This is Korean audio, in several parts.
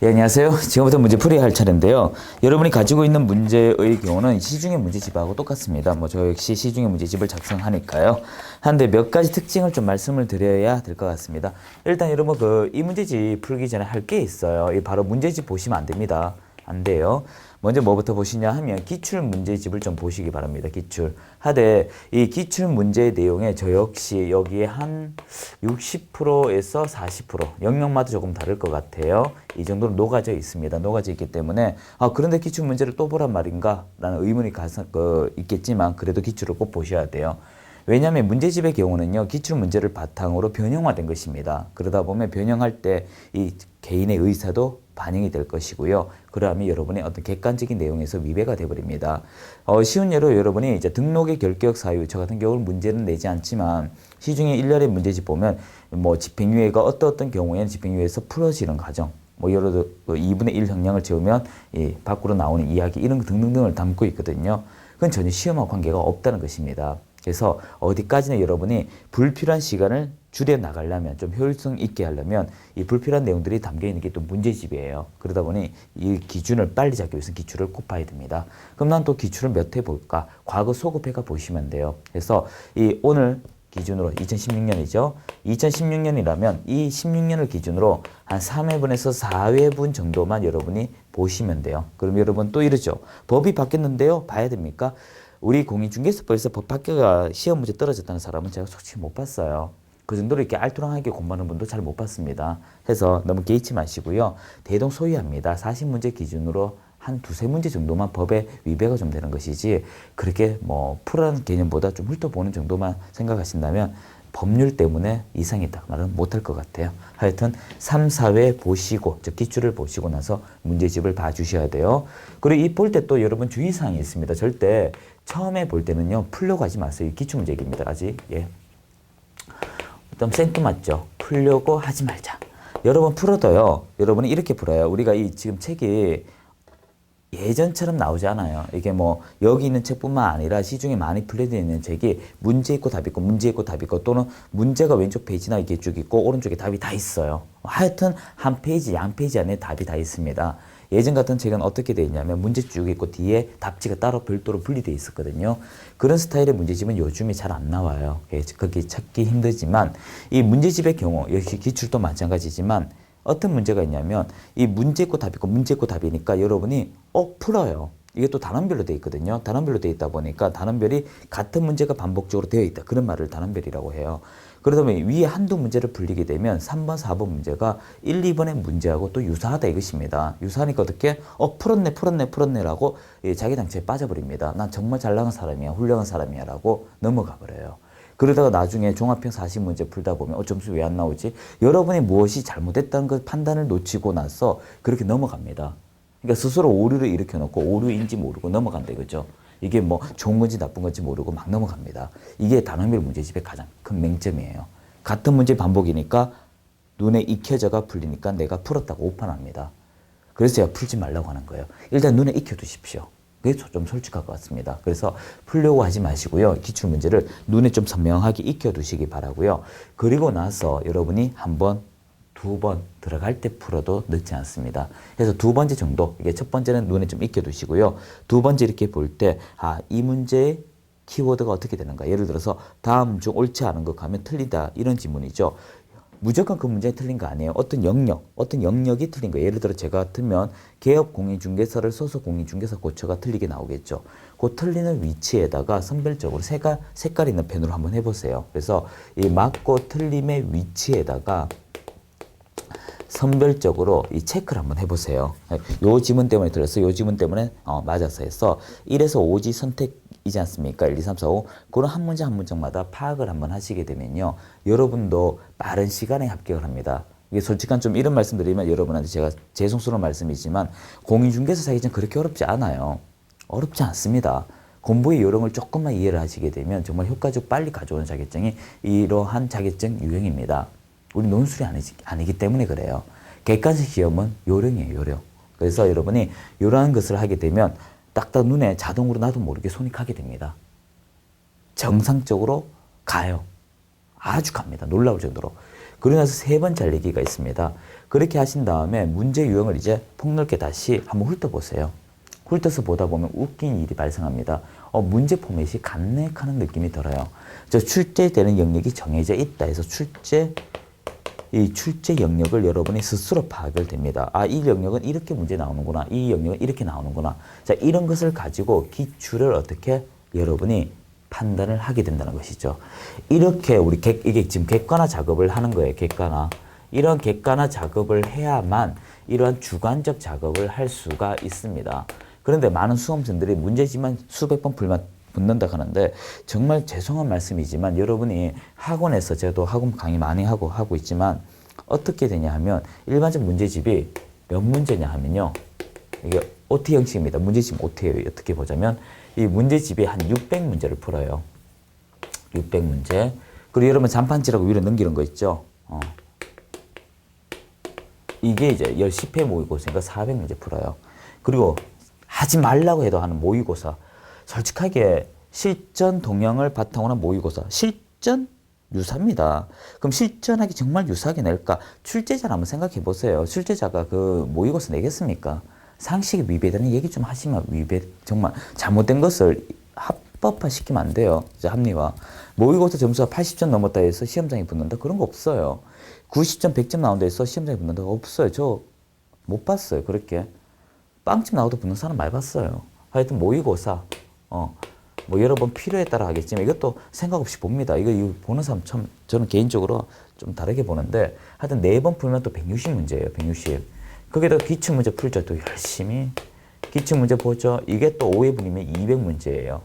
예, 안녕하세요. 지금부터 문제 풀이할 차례인데요. 여러분이 가지고 있는 문제의 경우는 시중의 문제집하고 똑같습니다. 저 역시 시중의 문제집을 작성하니까요. 한데 몇 가지 특징을 좀 말씀을 드려야 될 것 같습니다. 일단 여러분 이 문제집 풀기 전에 할 게 있어요. 이 바로 문제집 보시면 안 됩니다. 안 돼요. 먼저 뭐부터 보시냐 하면 기출 문제집을 좀 보시기 바랍니다. 기출. 하되 이 기출 문제 내용에 저 역시 여기에 한 60%에서 40% 영역마다 조금 다를 것 같아요. 이 정도로 녹아져 있습니다. 녹아져 있기 때문에 그런데 기출 문제를 또 보란 말인가? 라는 의문이 있겠지만 그래도 기출을 꼭 보셔야 돼요. 왜냐하면 문제집의 경우는요, 기출 문제를 바탕으로 변형화된 것입니다. 그러다 보면 변형할 때 이 개인의 의사도 반영이 될 것이고요. 그러면 여러분의 어떤 객관적인 내용에서 위배가 되어버립니다. 쉬운 예로 여러분이 이제 등록의 결격 사유, 저 같은 경우는 문제는 내지 않지만 시중에 일련의 문제집 보면 집행유예가 어떤 경우에는 집행유예에서 풀어지는 과정, 예를 들어 2분의 1 형량을 채우면 밖으로 나오는 이야기 이런 거 등등등을 담고 있거든요. 그건 전혀 시험과 관계가 없다는 것입니다. 그래서 어디까지나 여러분이 불필요한 시간을 줄여 나가려면 좀 효율성 있게 하려면 이 불필요한 내용들이 담겨 있는 게 또 문제집이에요. 그러다 보니 이 기준을 빨리 잡기 위해서 기출을 꼭 봐야 됩니다. 그럼 난 또 기출을 몇 회 볼까? 과거 소급해가 보시면 돼요. 그래서 이 오늘 기준으로 2016년이죠. 2016년이라면 이 16년을 기준으로 한 3회분에서 4회분 정도만 여러분이 보시면 돼요. 그럼 여러분 또 이러죠. 법이 바뀌었는데요. 봐야 됩니까? 우리 공인중개사법에서 법 바뀌어가 시험 문제 떨어졌다는 사람은 제가 솔직히 못 봤어요. 그 정도로 이렇게 알토랑하게 공부하는 분도 잘 못 봤습니다. 해서 너무 개의치 마시고요. 대동소이합니다. 40문제 기준으로 한 두세 문제 정도만 법에 위배가 좀 되는 것이지 그렇게 풀어라는 개념보다 좀 훑어보는 정도만 생각하신다면 법률 때문에 이상이다 말은 못할 것 같아요. 하여튼 3, 4회 보시고 기출을 보시고 나서 문제집을 봐주셔야 돼요. 그리고 이 볼 때 또 여러분 주의사항이 있습니다. 절대 처음에 볼 때는요 풀려고 하지 마세요. 기출문제입니다. 아직 좀 생뚱맞죠. 풀려고 하지 말자. 여러분 풀어도요. 여러분이 이렇게 풀어요. 우리가 지금 책이 예전처럼 나오지 않아요. 이게 여기 있는 책뿐만 아니라 시중에 많이 풀려져 있는 책이 문제 있고 답 있고 문제 있고 답 있고 또는 문제가 왼쪽 페이지나 이렇게 쭉 있고 오른쪽에 답이 다 있어요. 하여튼 한 페이지, 양 페이지 안에 답이 다 있습니다. 예전 같은 책은 어떻게 되어 있냐면 문제 쭉 있고 뒤에 답지가 따로 별도로 분리되어 있었거든요. 그런 스타일의 문제집은 요즘에 잘 안 나와요. 거기 찾기 힘들지만 이 문제집의 경우 역시 기출도 마찬가지지만 어떤 문제가 있냐면 이 문제 있고 답 있고 문제 있고 답이니까 여러분이 풀어요. 이게 또 단원별로 되어 있거든요. 단원별로 되어 있다 보니까 단원별이 같은 문제가 반복적으로 되어 있다. 그런 말을 단원별이라고 해요. 그러다 보니 위에 한두 문제를 풀리게 되면 3번, 4번 문제가 1, 2번의 문제하고 또 유사하다 이것입니다. 유사하니까 어떻게? 풀었네라고 자기 당체에 빠져버립니다. 난 정말 잘 나간 사람이야, 훌륭한 사람이야 라고 넘어가 버려요. 그러다가 나중에 종합형 40문제 풀다 보면 점수 왜 안 나오지? 여러분이 무엇이 잘못됐다는 그 판단을 놓치고 나서 그렇게 넘어갑니다. 그러니까 스스로 오류를 일으켜놓고 오류인지 모르고 넘어간다 이거죠. 이게 좋은 건지 나쁜 건지 모르고 막 넘어갑니다. 이게 단원별 문제집의 가장 큰 맹점이에요. 같은 문제 반복이니까 눈에 익혀져가 풀리니까 내가 풀었다고 오판합니다. 그래서 제가 풀지 말라고 하는 거예요. 일단 눈에 익혀두십시오. 그게 좀 솔직할 것 같습니다. 그래서 풀려고 하지 마시고요. 기출문제를 눈에 좀 선명하게 익혀두시기 바라고요. 그리고 나서 여러분이 한 번, 두 번 들어갈 때 풀어도 늦지 않습니다. 그래서 두 번째 정도, 이게 첫 번째는 눈에 좀 익혀두시고요. 두 번째 이렇게 볼 때, 이 문제의 키워드가 어떻게 되는가. 예를 들어서 다음 중 옳지 않은 것 하면 틀리다. 이런 지문이죠. 무조건 그 문제가 틀린 거 아니에요. 어떤 영역이 틀린 거예요. 예를 들어 제가 같으면 개업 공인중개사를 소속 공인중개사 고쳐가 틀리게 나오겠죠. 그 틀리는 위치에다가 선별적으로 색깔 있는 펜으로 한번 해보세요. 그래서 이 맞고 틀림의 위치에다가 선별적으로 이 체크를 한번 해보세요. 요 지문 때문에 들었어. 요 지문 때문에 맞아서 해서 1에서 5지 선택이지 않습니까? 1, 2, 3, 4, 5. 그런 한 문장 한 문장마다 파악을 한번 하시게 되면요. 여러분도 빠른 시간에 합격을 합니다. 이게 솔직한 좀 이런 말씀 드리면 여러분한테 제가 죄송스러운 말씀이지만 공인중개사 자격증 그렇게 어렵지 않아요. 어렵지 않습니다. 공부의 요령을 조금만 이해를 하시게 되면 정말 효과적 빨리 가져오는 자격증이 이러한 자격증 유형입니다. 우리 논술이 아니기 때문에 그래요. 객관식 시험은 요령이에요, 요령. 그래서 여러분이 이러한 것을 하게 되면 딱딱 눈에 자동으로 나도 모르게 손이 가게 됩니다. 정상적으로 가요. 아주 갑니다. 놀라울 정도로. 그러고 나서 세 번째 할 얘기가 있습니다. 그렇게 하신 다음에 문제 유형을 이제 폭넓게 다시 한번 훑어보세요. 훑어서 보다 보면 웃긴 일이 발생합니다. 문제 포맷이 간략하는 느낌이 들어요. 출제되는 영역이 정해져 있다 해서 이 출제 영역을 여러분이 스스로 파악을 됩니다. 이 영역은 이렇게 문제 나오는구나. 이 영역은 이렇게 나오는구나. 자, 이런 것을 가지고 기출을 어떻게 여러분이 판단을 하게 된다는 것이죠. 이렇게 이게 지금 객관화 작업을 하는 거예요. 객관화. 이런 객관화 작업을 해야만 이러한 주관적 작업을 할 수가 있습니다. 그런데 많은 수험생들이 문제지만 수백 번 붙는다 하는데 정말 죄송한 말씀이지만 여러분이 학원에서 저도 학원 강의 많이 하고 있지만 어떻게 되냐 하면 일반적 문제집이 몇 문제냐 하면요. 이게 OT 형식입니다. 문제집 OT예요. 어떻게 보자면 이 문제집이 한 600문제를 풀어요. 600문제. 그리고 여러분 잔판지라고 위로 넘기는 거 있죠. 이게 이제 10회 모의고사니까 400문제 풀어요. 그리고 하지 말라고 해도 하는 모의고사. 솔직하게 실전 동향을 바탕으로 한 모의고사. 실전 유사입니다. 그럼 실전하기 정말 유사하게 낼까? 출제자를 한번 생각해 보세요. 출제자가 그 모의고사 내겠습니까? 상식에 위배되는 얘기 좀 하시면 정말 잘못된 것을 합법화 시키면 안 돼요. 합리화. 모의고사 점수가 80점 넘었다 해서 시험장에 붙는다? 그런 거 없어요. 90점, 100점 나온다 해서 시험장에 붙는다? 없어요. 저 못 봤어요. 그렇게. 빵집 나와도 붙는 사람 많이 봤어요. 하여튼 모의고사, 뭐 여러 번 필요에 따라 하겠지만 이것도 생각 없이 봅니다. 이거 보는 사람 참 저는 개인적으로 좀 다르게 보는데 하여튼 4번 풀면 또 160문제예요. 160. 거기다 기출문제 풀죠. 또 열심히. 기출문제 보죠. 이게 또 5회 분이면 200문제예요.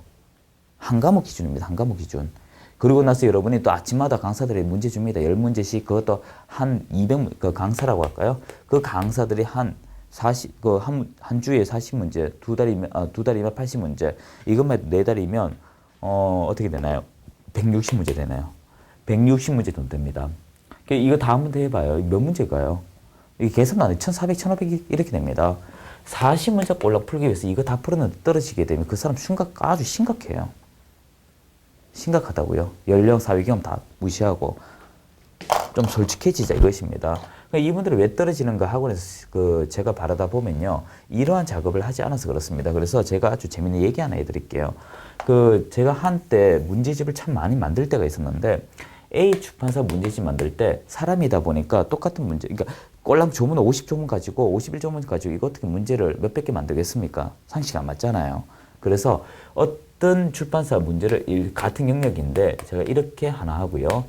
한 과목 기준입니다. 한 과목 기준. 그러고 나서 여러분이 또 아침마다 강사들이 문제 줍니다. 10문제씩 그것도 한 200, 강사라고 할까요? 그 강사들이 한 주에 40문제, 두 달이면 80문제, 이것만 4달이면, 어떻게 되나요? 160문제 되나요? 160문제 돈 됩니다. 이거 다 한 번 더 해봐요. 몇 문제가요? 이게 계산도 안 돼. 1400, 1500 이렇게 됩니다. 40문제 올라 풀기 위해서 이거 다 풀었는데 떨어지게 되면 그 사람 아주 심각해요. 심각하다고요. 연령, 사회경험 다 무시하고 좀 솔직해지자 이것입니다. 이분들이 왜 떨어지는가 학원에서 제가 바라다 보면요. 이러한 작업을 하지 않아서 그렇습니다. 그래서 제가 아주 재밌는 얘기 하나 해드릴게요. 제가 한때 문제집을 참 많이 만들 때가 있었는데 A 출판사 문제집 만들 때 사람이다 보니까 똑같은 문제, 그러니까 꼴랑 조문 50조문 가지고 51조문 가지고 이거 어떻게 문제를 몇백 개 만들겠습니까? 상식 안 맞잖아요. 그래서 어떤 출판사 문제를 같은 영역인데 제가 이렇게 하나 하고요.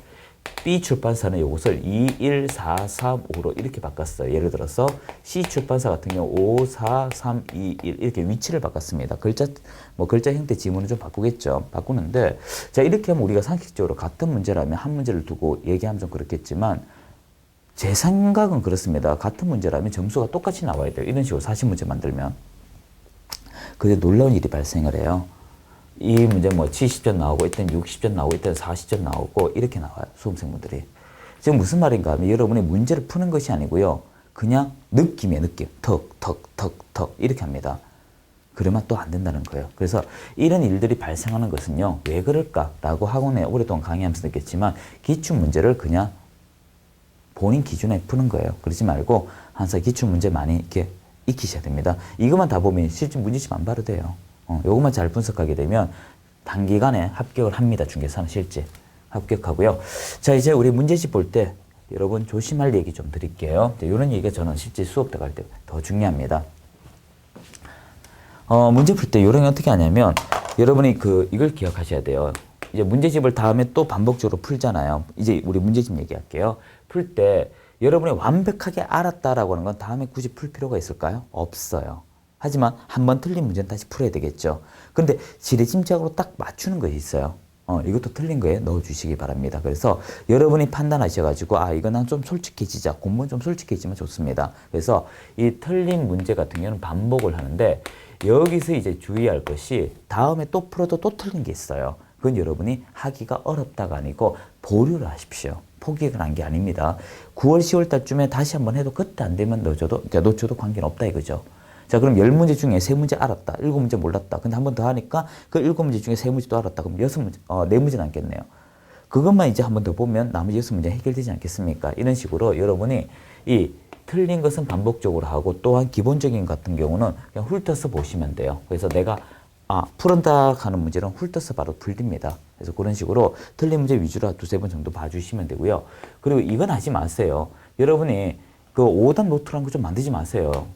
B 출판사는 이것을 2, 1, 4, 3, 5로 이렇게 바꿨어요. 예를 들어서 C 출판사 같은 경우 5, 4, 3, 2, 1 이렇게 위치를 바꿨습니다. 글자 형태 지문을 좀 바꾸겠죠. 바꾸는데 자 이렇게 하면 우리가 상식적으로 같은 문제라면 한 문제를 두고 얘기하면 좀 그렇겠지만 제 생각은 그렇습니다. 같은 문제라면 점수가 똑같이 나와야 돼요. 이런 식으로 40문제 만들면. 근데 놀라운 일이 발생을 해요. 이 문제 70점 나오고 있던 60점 나오고 있던 40점 나오고 이렇게 나와요. 수험생분들이. 지금 무슨 말인가 하면 여러분이 문제를 푸는 것이 아니고요. 그냥 느낌이에요. 느낌. 턱 이렇게 합니다. 그러면 또 안 된다는 거예요. 그래서 이런 일들이 발생하는 것은요. 왜 그럴까라고 학원에 오랫동안 강의하면서 느꼈지만 기출문제를 그냥 본인 기준에 푸는 거예요. 그러지 말고 항상 기출문제 많이 이렇게 익히셔야 됩니다. 이것만 다 보면 실제 문제집 안 봐도 돼요. 요것만 잘 분석하게 되면 단기간에 합격을 합니다. 중개사는 실제 합격하고요. 자 이제 우리 문제집 볼 때 여러분 조심할 얘기 좀 드릴게요. 이런 얘기가 저는 실제 수업 들어갈 때 더 중요합니다. 문제 풀 때 요령이 어떻게 하냐면 여러분이 이걸 기억하셔야 돼요. 이제 문제집을 다음에 또 반복적으로 풀잖아요. 이제 우리 문제집 얘기할게요. 풀 때 여러분이 완벽하게 알았다라고 하는 건 다음에 굳이 풀 필요가 있을까요? 없어요. 하지만 한 번 틀린 문제는 다시 풀어야 되겠죠. 근데 지레짐작으로 딱 맞추는 것이 있어요. 이것도 틀린 거에 넣어주시기 바랍니다. 그래서 여러분이 판단하셔가지고 이건 난 좀 솔직해지자. 공부는 좀 솔직해지면 좋습니다. 그래서 이 틀린 문제 같은 경우는 반복을 하는데 여기서 이제 주의할 것이 다음에 또 풀어도 또 틀린 게 있어요. 그건 여러분이 하기가 어렵다가 아니고 보류를 하십시오. 포기를 한 게 아닙니다. 9월, 10월 달쯤에 다시 한번 해도 그때 안 되면 놓쳐도 관계는 없다 이거죠. 자, 그럼 10문제 중에 3문제 알았다. 7문제 몰랐다. 근데 한 번 더 하니까 그 7문제 중에 3문제도 알았다. 그럼 4문제 남겠네요. 그것만 이제 한 번 더 보면 나머지 6문제 해결되지 않겠습니까? 이런 식으로 여러분이 이 틀린 것은 반복적으로 하고 또한 기본적인 같은 경우는 그냥 훑어서 보시면 돼요. 그래서 내가 풀은다 하는 문제는 훑어서 바로 풀립니다. 그래서 그런 식으로 틀린 문제 위주로 두세 번 정도 봐주시면 되고요. 그리고 이건 하지 마세요. 여러분이 그 5단 노트라는 거 좀 만들지 마세요.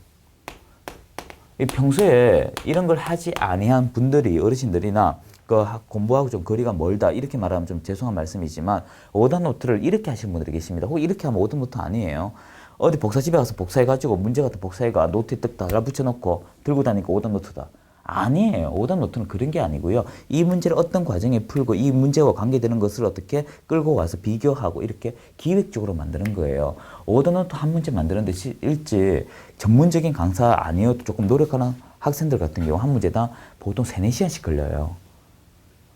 평소에 이런 걸 하지 아니한 분들이 어르신들이나 그 공부하고 좀 거리가 멀다 이렇게 말하면 좀 죄송한 말씀이지만 5단 노트를 이렇게 하시는 분들이 계십니다. 혹 이렇게 하면 5단 노트 아니에요. 어디 복사집에 가서 복사해가지고 문제 같은 복사해가 노트에 딱 달라붙여놓고 들고 다니까 5단 노트다. 아니에요. 5단 노트는 그런 게 아니고요. 이 문제를 어떤 과정에 풀고 이 문제와 관계되는 것을 어떻게 끌고 와서 비교하고 이렇게 기획적으로 만드는 거예요. 5단 노트 한 문제 만드는데 일찍 전문적인 강사 아니어도 조금 노력하는 학생들 같은 경우 한 문제당 보통 3, 4시간씩 걸려요.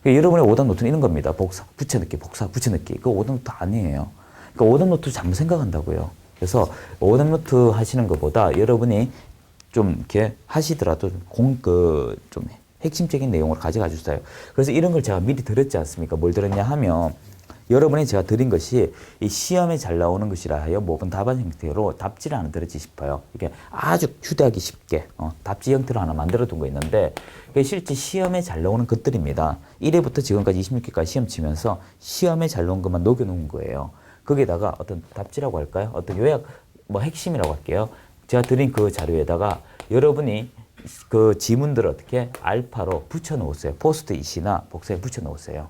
그러니까 여러분의 5단 노트는 이런 겁니다. 복사, 붙여넣기, 복사, 붙여넣기. 그거 5단 노트 아니에요. 그러니까 5단 노트 잘못 생각한다고요. 그래서 5단 노트 하시는 것보다 여러분이 좀 이렇게 하시더라도 좀 핵심적인 내용을 가져가 주세요. 그래서 이런 걸 제가 미리 들었지 않습니까? 뭘 들었냐 하면 여러분이 제가 드린 것이 이 시험에 잘 나오는 것이라 하여 모든 답안 형태로 답지를 하나 들었지 싶어요. 이게 아주 휴대하기 쉽게 답지 형태로 하나 만들어 둔 거 있는데 실제 시험에 잘 나오는 것들입니다. 1회부터 지금까지 26회까지 시험 치면서 시험에 잘 나온 것만 녹여 놓은 거예요. 거기에다가 어떤 답지라고 할까요? 어떤 요약, 핵심이라고 할게요. 제가 드린 그 자료에다가 여러분이 그 지문들을 어떻게 알파로 붙여 놓으세요. 포스트잇이나 복사에 붙여 놓으세요.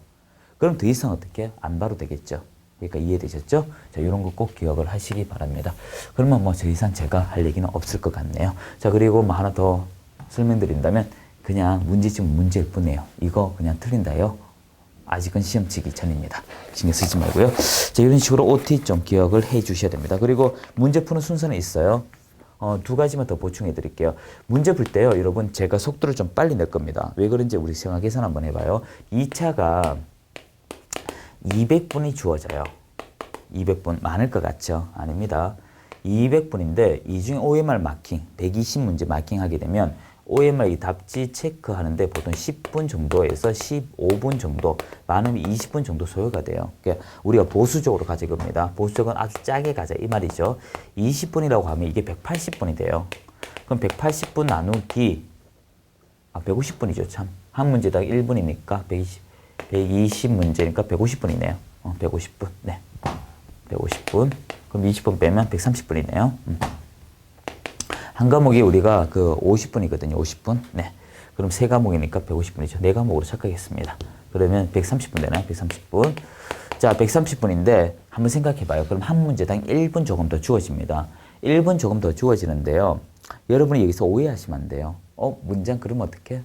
그럼 더 이상 어떻게 안 봐도 되겠죠. 그러니까 이해되셨죠? 자, 이런 거 꼭 기억을 하시기 바랍니다. 그러면 더 이상 제가 할 얘기는 없을 것 같네요. 자, 그리고 하나 더 설명드린다면 그냥 문제지문 문제일 뿐이에요. 이거 그냥 틀린다요. 아직은 시험 치기 전입니다. 신경 쓰지 말고요. 자, 이런 식으로 OT 좀 기억을 해 주셔야 됩니다. 그리고 문제 푸는 순서는 있어요. 2가지만 더 보충해 드릴게요. 문제 풀 때요, 여러분, 제가 속도를 좀 빨리 낼 겁니다. 왜 그런지 우리 생각 계산 한번 해봐요. 2차가 200분이 주어져요. 200분. 많을 것 같죠? 아닙니다. 200분인데, 이 중에 OMR 마킹, 120문제 마킹하게 되면, OMR 이 답지 체크하는데 보통 10분 정도에서 15분 정도, 많으면 20분 정도 소요가 돼요. 그러니까 우리가 보수적으로 가져갑니다. 보수적은 아주 짜게 가자 이 말이죠. 20분이라고 하면 이게 180분이 돼요. 그럼 180분 나누기 150분이죠. 참. 한 문제당 1분이니까 120문제니까 150분이네요. 150분. 네. 150분. 그럼 20분 빼면 130분이네요. 한 과목이 우리가 50분이거든요. 50분. 네. 그럼 세 과목이니까 150분이죠. 네 과목으로 착각했습니다. 그러면 130분 되나요? 130분. 자, 130분인데 한번 생각해 봐요. 그럼 한 문제당 1분 조금 더 주어집니다. 1분 조금 더 주어지는데요. 여러분이 여기서 오해하시면 안 돼요. 문장 그러면 어떻게?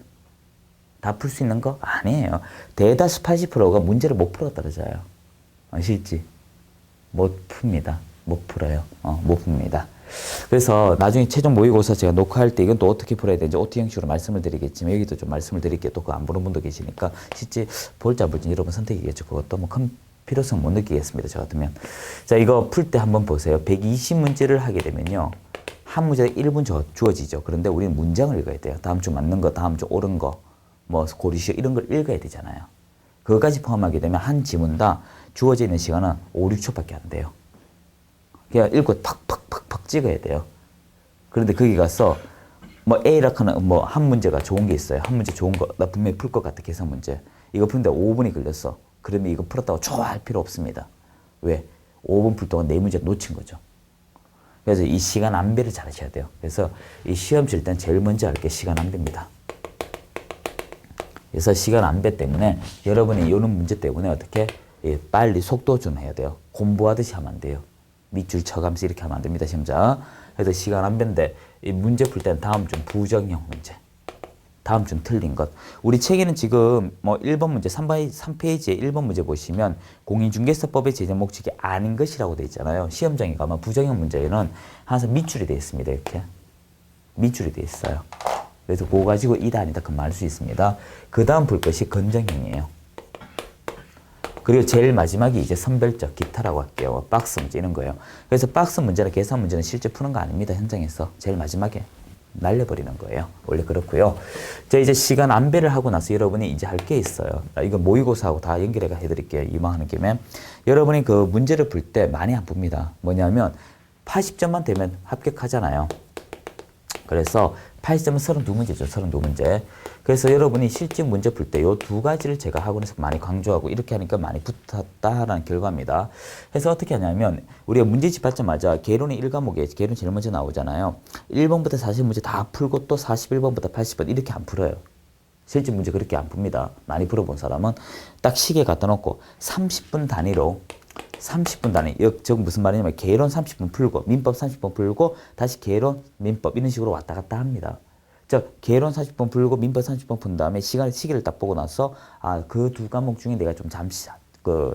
다 풀 수 있는 거? 아니에요. 대다수 80%가 문제를 못 풀어 떨어져요. 아실지? 못 풉니다. 못 풀어요. 못 풉니다. 그래서 나중에 최종 모의고사 제가 녹화할 때 이건 또 어떻게 풀어야 되는지 OT 형식으로 말씀을 드리겠지만 여기도 좀 말씀을 드릴게요. 또 그거 안 보는 분도 계시니까 실제 볼지 안 볼지 여러분 선택이겠죠. 그것도 큰 필요성 못 느끼겠습니다. 저 같으면. 자, 이거 풀 때 한번 보세요. 120문제를 하게 되면요. 한 문제에 1분 주어지죠. 그런데 우리는 문장을 읽어야 돼요. 다음 주 맞는 거, 다음 주 옳은 거, 고리시오 이런 걸 읽어야 되잖아요. 그거까지 포함하게 되면 한 지문당 주어져 있는 시간은 5, 6초밖에 안 돼요. 그냥 읽고 팍팍팍팍 찍어야 돼요. 그런데 거기 가서 A라고 하는 한 문제가 좋은 게 있어요. 한 문제 좋은 거 나 분명히 풀 것 같아. 계산 문제. 이거 푸는데 5분이 걸렸어. 그러면 이거 풀었다고 좋아할 필요 없습니다. 왜? 5분 풀 동안 4문제 놓친 거죠. 그래서 이 시간 안배를 잘 하셔야 돼요. 그래서 이 시험 칠 땐 제일 먼저 할 게 시간 안배입니다. 그래서 시간 안배 때문에 여러분이 이런 문제 때문에 어떻게 빨리 속도 조절해야 돼요. 공부하듯이 하면 안 돼요. 밑줄 쳐가면서 이렇게 하면 안 됩니다, 시험자. 그래서 시간 안배인데 이 문제 풀 때는 다음 주 부정형 문제. 다음 주 틀린 것. 우리 책에는 지금 1번 문제 3페이지에 1번 문제 보시면 공인중개사법의 제정 목적이 아닌 것이라고 되어 있잖아요. 시험장에 가면 부정형 문제에는 항상 밑줄이 되어 있습니다. 이렇게. 밑줄이 되어 있어요. 그래서 그거 가지고 이다 아니다 그만 알 수 있습니다. 그 다음 풀 것이 건정형이에요. 그리고 제일 마지막이 이제 선별적 기타라고 할게요. 박스 문제 이런 거예요. 그래서 박스 문제나 계산 문제는 실제 푸는 거 아닙니다. 현장에서. 제일 마지막에. 날려버리는 거예요. 원래 그렇고요. 자, 이제 시간 안배를 하고 나서 여러분이 이제 할 게 있어요. 이거 모의고사하고 다 연결해가 해드릴게요. 이왕하는 김에. 여러분이 그 문제를 풀 때 많이 안 풉니다. 뭐냐면 80점만 되면 합격하잖아요. 그래서 80점은 32문제죠. 32문제. 그래서 여러분이 실제 문제 풀 때 요 두 가지를 제가 학원에서 많이 강조하고 이렇게 하니까 많이 붙었다라는 결과입니다. 그래서 어떻게 하냐면 우리가 문제집 받자마자 개론의 1과목에 개론 제일 먼저 나오잖아요. 1번부터 40문제 다 풀고 또 41번부터 80번 이렇게 안 풀어요. 실제 문제 그렇게 안 풉니다. 많이 풀어본 사람은 딱 시계 갖다 놓고 30분 단위로 30분 단위. 즉 무슨 말이냐면 개론 30분 풀고 민법 30분 풀고 다시 개론 민법 이런 식으로 왔다 갔다 합니다. 즉 개론 40분 풀고 민법 30분 푼 다음에 시계를 딱 보고 나서 그 두 과목 중에 내가 좀 잠시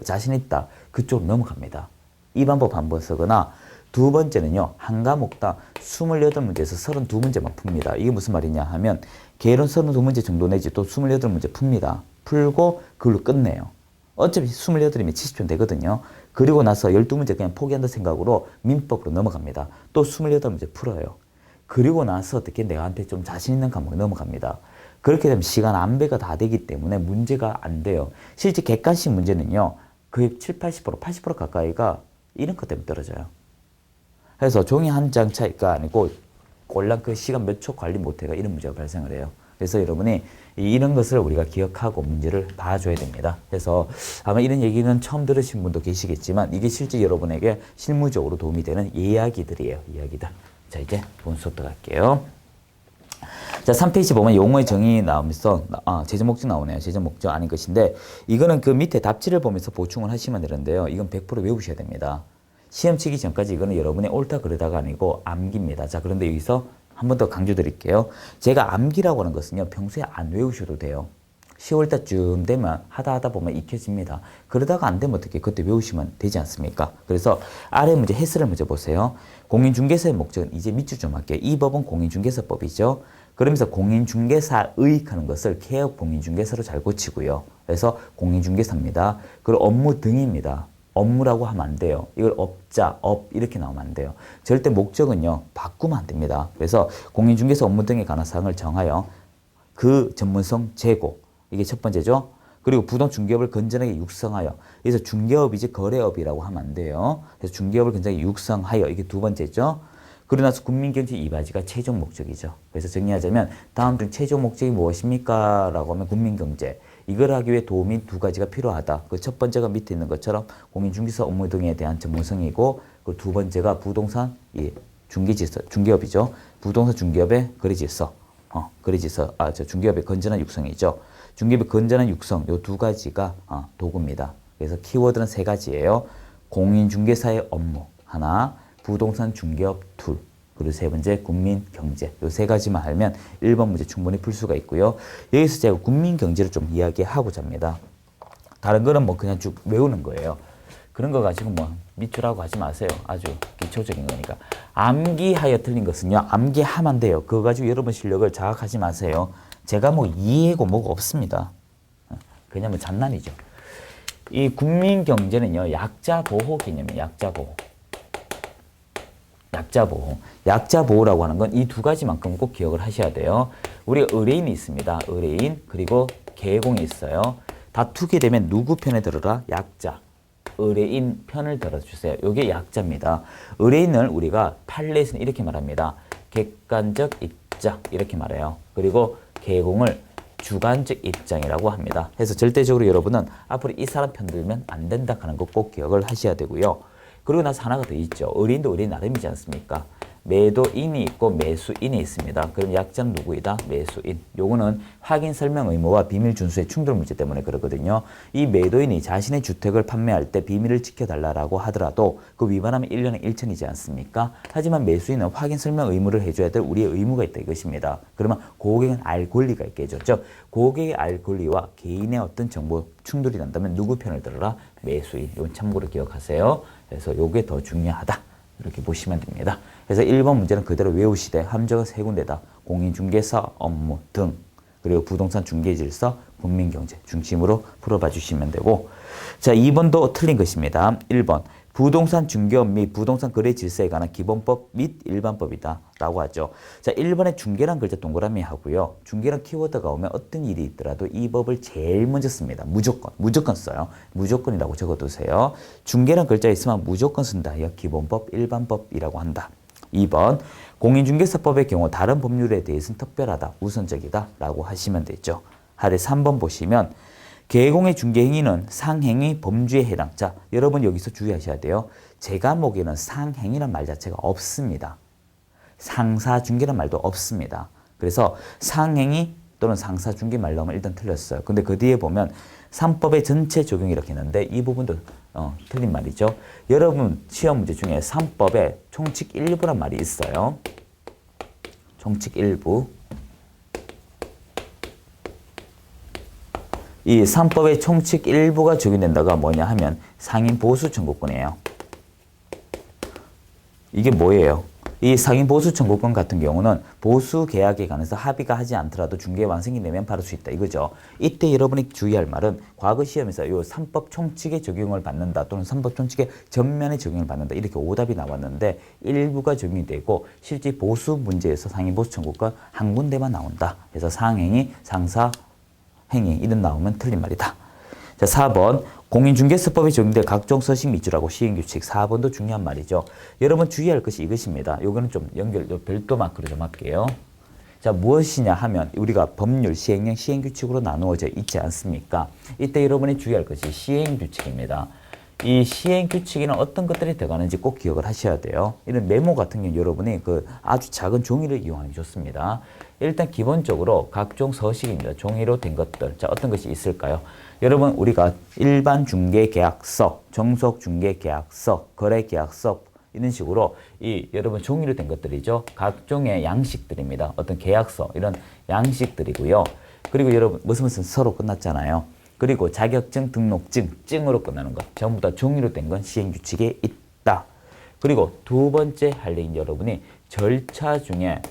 자신 있다. 그쪽으로 넘어갑니다. 이 방법 한번 쓰거나 두 번째는요. 한 과목당 28문제에서 32문제만 풉니다. 이게 무슨 말이냐 하면 개론 32문제 정도 내지 또 28문제 풉니다. 풀고 그걸로 끝내요. 어차피 28이면 70점 되거든요. 그리고 나서 12문제 그냥 포기한다 생각으로 민법으로 넘어갑니다. 또 28문제 풀어요. 그리고 나서 어떻게 내가한테 좀 자신 있는 과목에 넘어갑니다. 그렇게 되면 시간 안배가 다 되기 때문에 문제가 안 돼요. 실제 객관식 문제는요. 거의 70, 80% 가까이가 이런 것 때문에 떨어져요. 그래서 종이 한 장 차이가 아니고 꼴랑 그 시간 몇 초 관리 못해가 이런 문제가 발생을 해요. 그래서 여러분이 이런 것을 우리가 기억하고 문제를 봐줘야 됩니다. 그래서 아마 이런 얘기는 처음 들으신 분도 계시겠지만 이게 실제 여러분에게 실무적으로 도움이 되는 이야기들이에요. 이야기들. 자, 이제 본 수업 들어갈게요. 자, 3페이지 보면 용어의 정의 나오면서 제적 목적 나오네요. 제적 목적 아닌 것인데 이거는 그 밑에 답지를 보면서 보충을 하시면 되는데요. 이건 100% 외우셔야 됩니다. 시험 치기 전까지 이거는 여러분의 옳다 그르다가 아니고 암기입니다. 자, 그런데 여기서 한 번 더 강조 드릴게요. 제가 암기라고 하는 것은요. 평소에 안 외우셔도 돼요. 10월달쯤 되면 하다 보면 익혀집니다. 그러다가 안 되면 어떻게 그때 외우시면 되지 않습니까? 그래서 아래 문제 해설을 먼저 보세요. 공인중개사의 목적은 이제 밑줄 좀 할게요. 이 법은 공인중개사법이죠. 그러면서 공인중개사의 하는 것을 개업 공인중개사로 잘 고치고요. 그래서 공인중개사입니다. 그리고 업무 등입니다. 업무라고 하면 안 돼요. 이걸 업자, 업 이렇게 나오면 안 돼요. 절대 목적은요. 바꾸면 안 됩니다. 그래서 공인중개사 업무 등에 관한 사항을 정하여 그 전문성 제고 이게 첫 번째죠. 그리고 부동중개업을 건전하게 육성하여 그래서 중개업이지 거래업이라고 하면 안 돼요. 그래서 중개업을 건전하게 육성하여 이게 두 번째죠. 그러고 나서 국민경제 이바지가 최종 목적이죠. 그래서 정리하자면 다음 중 최종 목적이 무엇입니까? 라고 하면 국민경제. 이걸 하기 위해 도움이 두 가지가 필요하다. 그 첫 번째가 밑에 있는 것처럼 공인중개사 업무 등에 대한 전문성이고 그 두 번째가 부동산 중개질서, 중개업이죠. 부동산 중개업의 거래질서. 중개업의 건전한 육성이죠. 중개업의 건전한 육성, 요 두 가지가 도구입니다. 그래서 키워드는 세 가지예요. 공인중개사의 업무 하나, 부동산 중개업 둘, 그리고 세 번째 국민경제. 요 세 가지만 알면 1번 문제 충분히 풀 수가 있고요. 여기서 제가 국민경제를 좀 이야기하고자 합니다. 다른 거는 뭐 그냥 쭉 외우는 거예요. 그런 거 가지고 뭐 밑줄하고 하지 마세요. 아주 기초적인 거니까. 암기하여 틀린 것은요. 암기하면 돼요. 그거 가지고 여러분 실력을 자각하지 마세요. 제가 뭐 이해고 뭐가 없습니다. 그냥 뭐 장난이죠. 이 국민경제는요. 약자보호 개념이에요. 약자보호. 약자보호. 약자보호라고 하는 건 이 두 가지만큼 꼭 기억을 하셔야 돼요. 우리가 의뢰인이 있습니다. 의뢰인 그리고 개공이 있어요. 다투게 되면 누구 편에 들어라? 약자. 의뢰인 편을 들어주세요. 이게 약자입니다. 의뢰인을 우리가 판례에서는 이렇게 말합니다. 객관적 입장 이렇게 말해요. 그리고 개공을 주관적 입장이라고 합니다. 그래서 절대적으로 여러분은 앞으로 이 사람 편 들면 안 된다 하는 거 꼭 기억을 하셔야 되고요. 그리고 나서 하나가 더 있죠. 의뢰인도 의뢰인 나름이지 않습니까? 매도인이 있고 매수인이 있습니다. 그럼 약자는 누구이다? 매수인. 요거는 확인 설명 의무와 비밀 준수의 충돌 문제 때문에 그렇거든요. 이 매도인이 자신의 주택을 판매할 때 비밀을 지켜달라고 하더라도 그 위반하면 1년에 1천이지 않습니까? 하지만 매수인은 확인 설명 의무를 해줘야 될 우리의 의무가 있다 이것입니다. 그러면 고객은 알 권리가 있겠죠. 즉 고객의 알 권리와 개인의 어떤 정보 충돌이 난다면 누구 편을 들어라? 매수인. 이건 참고로 기억하세요. 그래서 요게 더 중요하다. 이렇게 보시면 됩니다. 그래서 1번 문제는 그대로 외우시되 함정은 세 군데다. 공인중개사 업무 등 그리고 부동산 중개질서, 국민경제 중심으로 풀어봐 주시면 되고 자 2번도 틀린 것입니다. 1번 부동산 중개업 및 부동산 거래 질서에 관한 기본법 및 일반법이다 라고 하죠. 자, 1번에 중개란 글자 동그라미 하고요. 중개란 키워드가 오면 어떤 일이 있더라도 이 법을 제일 먼저 씁니다. 무조건 써요. 무조건이라고 적어두세요. 중개란 글자 있으면 무조건 쓴다. 기본법, 일반법이라고 한다. 2번 공인중개사법의 경우 다른 법률에 대해서는 특별하다, 우선적이다 라고 하시면 되죠. 하대 3번 보시면 개공의 중개행위는 상행위 범주에 해당. 자, 여러분 여기서 주의하셔야 돼요. 제 과목에는 상행위란 말 자체가 없습니다. 상사중개란 말도 없습니다. 그래서 상행위 또는 상사중개 말 나오면 일단 틀렸어요. 근데 그 뒤에 보면 3법의 전체 적용이 이렇게 있는데 이 부분도 틀린 말이죠. 여러분 시험 문제 중에 3법에 총칙 일부란 말이 있어요. 총칙 일부. 이 3법의 총칙 일부가 적용된다가 뭐냐 하면 상인 보수 청구권이에요. 이게 뭐예요? 이 상인 보수 청구권 같은 경우는 보수 계약에 관해서 합의가 하지 않더라도 중개 완성이 되면 받을 수 있다 이거죠. 이때 여러분이 주의할 말은 과거 시험에서 이 3법 총칙에 적용을 받는다 또는 3법 총칙의 전면에 적용을 받는다 이렇게 오답이 나왔는데 일부가 적용이 되고 실제 보수 문제에서 상인 보수 청구권 한 군데만 나온다. 그래서 상행위, 상사 행위 이런 나오면 틀린 말이다. 자, 4번 공인중개사법에 적용될 각종 서식 밑줄하고 시행규칙 4번도 중요한 말이죠. 여러분 주의할 것이 이것입니다. 요거는 좀 별도 마크로 좀 할게요. 자, 무엇이냐 하면 우리가 법률, 시행령, 시행규칙으로 나누어져 있지 않습니까? 이때 여러분이 주의할 것이 시행규칙입니다. 이 시행규칙에는 어떤 것들이 들어가는지 꼭 기억을 하셔야 돼요. 이런 메모 같은 경우 여러분이 아주 작은 종이를 이용하는 게 좋습니다. 일단 기본적으로 각종 서식입니다. 종이로 된 것들. 자, 어떤 것이 있을까요? 여러분 우리가 일반 중개계약서, 종속중개계약서, 거래계약서 이런 식으로 여러분 종이로 된 것들이죠. 각종의 양식들입니다. 어떤 계약서 이런 양식들이고요. 그리고 여러분 무슨 서로 끝났잖아요. 그리고 자격증, 등록증, 증으로 끝나는 것 전부 다 종이로 된 건 시행규칙에 있다. 그리고 두 번째 할 얘기는 여러분이 절차 중에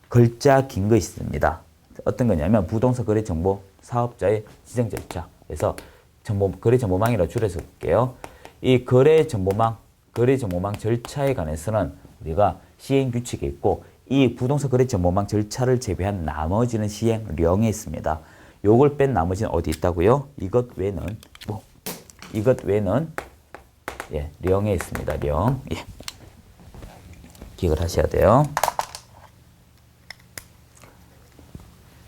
글자 긴 거 있습니다. 어떤 거냐면 부동산 거래 정보 사업자의 지정 절차. 그래서 거래 정보망이라고 줄여서 볼게요. 이 거래 정보망 절차에 관해서는 우리가 시행 규칙이 있고 이 부동산 거래 정보망 절차를 제외한 나머지는 시행령에 있습니다. 요걸 뺀 나머지는 어디 있다고요? 이것 외에는 령에 있습니다. 령. 예. 기억을 하셔야 돼요.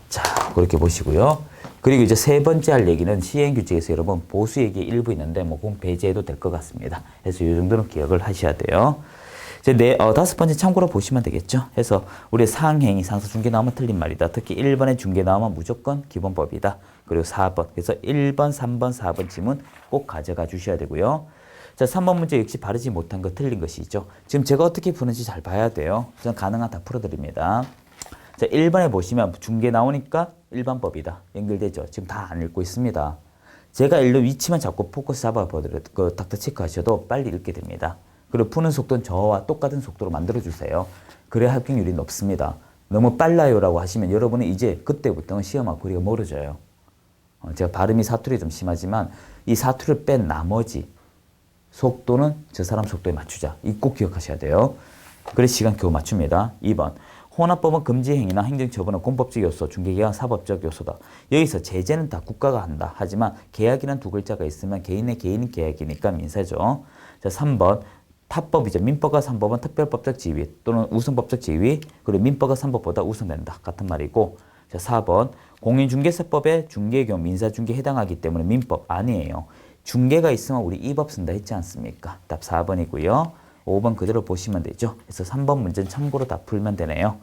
자, 그렇게 보시고요. 그리고 이제 세 번째 할 얘기는 시행규칙에서 여러분 보수 얘기 일부 있는데 그건 배제해도 될 것 같습니다. 그래서 이 정도는 기억을 하셔야 돼요. 이제 다섯 번째 참고로 보시면 되겠죠. 그래서 우리 상행위, 상사중개 나오면 틀린 말이다. 특히 1번에 중개 나오면 무조건 기본법이다. 그리고 4번. 그래서 1번, 3번, 4번 지문 꼭 가져가 주셔야 되고요. 자, 3번 문제 역시 바르지 못한 거 틀린 것이죠. 지금 제가 어떻게 푸는지 잘 봐야 돼요. 저는 가능한 다 풀어드립니다. 자, 1번에 보시면 중개 나오니까 일반법이다. 연결되죠. 지금 다 안 읽고 있습니다. 제가 읽는 위치만 자꾸 포커스 잡아보더라도 닥터 체크하셔도 빨리 읽게 됩니다. 그리고 푸는 속도는 저와 똑같은 속도로 만들어주세요. 그래야 합격률이 높습니다. 너무 빨라요라고 하시면 여러분은 이제 그때부터는 시험하고 거리가 멀어져요. 제가 발음이 사투리 좀 심하지만 이 사투리를 뺀 나머지 속도는 저 사람 속도에 맞추자. 이 꼭 기억하셔야 돼요. 그래서 시간 겨우 맞춥니다. 2번. 혼합법은 금지행위나 행정처분은 공법적 요소, 중개계약 사법적 요소다. 여기서 제재는 다 국가가 한다. 하지만 계약이란 두 글자가 있으면 개인 계약이니까 민사죠. 자, 3번. 타법이죠. 민법과 3법은 특별법적 지위 또는 우선법적 지위, 그리고 민법과 3법보다 우선된다. 같은 말이고. 자, 4번. 공인중개사법의 중개의 경우 민사중개에 해당하기 때문에 민법 아니에요. 중개가 있으면 우리 이 법 쓴다 했지 않습니까? 답 4번이고요. 5번 그대로 보시면 되죠. 그래서 3번 문제는 참고로 다 풀면 되네요.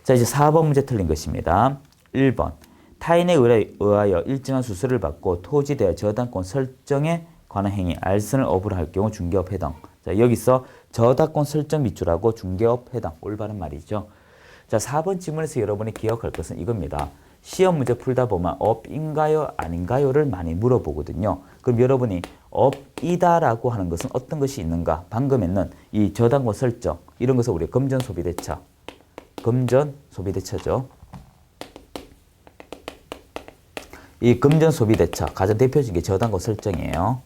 자, 이제 4번 문제 틀린 것입니다. 1번. 타인에 의하여 일정한 수수료를 받고 토지대여 저당권 설정에 관한 행위, 알선을 업으로 할 경우 중개업 해당. 자, 여기서 저당권 설정 밑줄하고 중개업 해당. 올바른 말이죠. 자, 4번 질문에서 여러분이 기억할 것은 이겁니다. 시험 문제 풀다 보면 업인가요? 아닌가요?를 많이 물어보거든요. 그럼 여러분이 업이다라고 하는 것은 어떤 것이 있는가? 방금 했는 이 저당권 설정, 이런 것을 우리가 금전소비대차. 금전소비대차죠. 이 금전소비대차, 가장 대표적인 게 저당권 설정이에요.